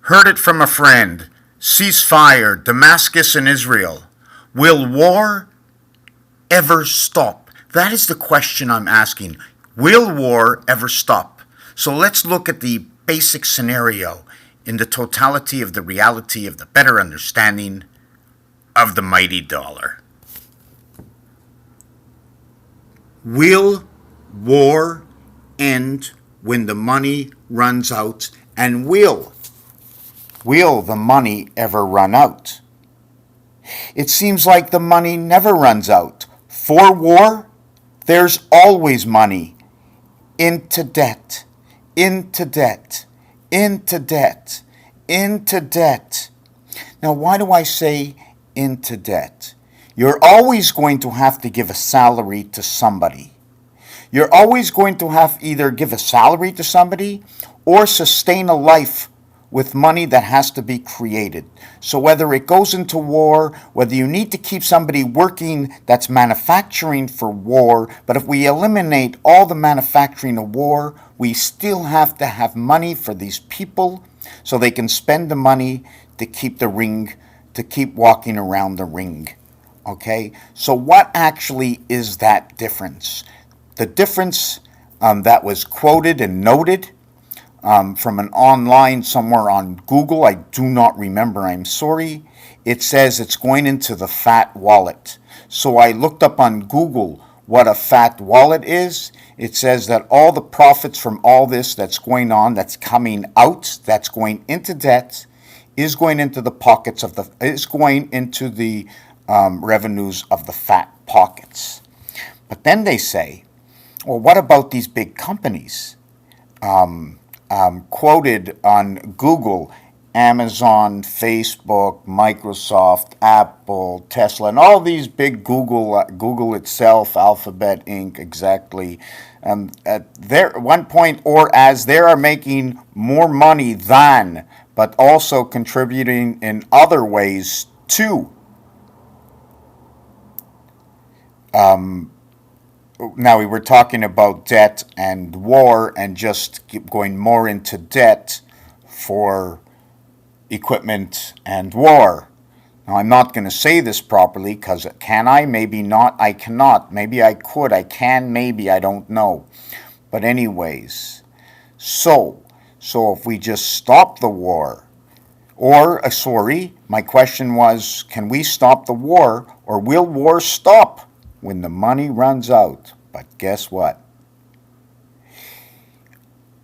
Heard it from a friend. Ceasefire, Damascus and Israel. Will war ever stop? That is the question I'm asking. Will war ever stop? So let's look at the basic scenario in the totality of the reality of the better understanding of the mighty dollar. Will war end when the money runs out? And will the money ever run out? It seems like the money never runs out. For war, there's always money. Into debt, into debt, into debt, into debt. Now, why do I say into debt? You're always going to have to give a salary to somebody. You're always going to have either give a salary to somebody or sustain a life with money that has to be created. So whether it goes into war, whether you need to keep somebody working that's manufacturing for war, but if we eliminate all the manufacturing of war, we still have to have money for these people so they can spend the money to keep the ring, to keep walking around the ring. Okay, so what actually is that difference? The difference that was quoted and noted from an online somewhere on Google, I do not remember, I'm sorry. It says it's going into the fat wallet. So I looked up on Google what a fat wallet is. It says that all the profits from all this that's going on, that's coming out, that's going into debt, is going into the pockets of the, is going into the revenues of the fat pockets. But then they say, well, what about these big companies? Quoted on Google, Amazon, Facebook, Microsoft, Apple, Tesla, and all these big Google itself, Alphabet Inc., exactly. At one point, or as they are making more money than, but also contributing in other ways to. Now we were talking about debt and war and just keep going more into debt for equipment and war. Now I'm not going to say this properly because can I? Maybe not. I cannot. Maybe I could. I can. Maybe. I don't know. But anyways, so if we just stop the war, or sorry, my question was, can we stop the war, or will war stop when the money runs out? But guess what?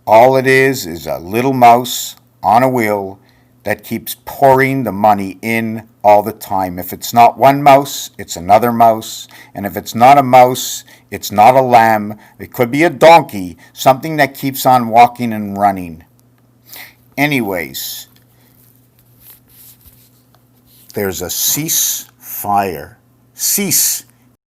All it is a little mouse on a wheel that keeps pouring the money in all the time. If it's not one mouse, it's another mouse. And if it's not a mouse, it's not a lamb. It could be a donkey, something that keeps on walking and running. Anyways, there's a ceasefire. Cease.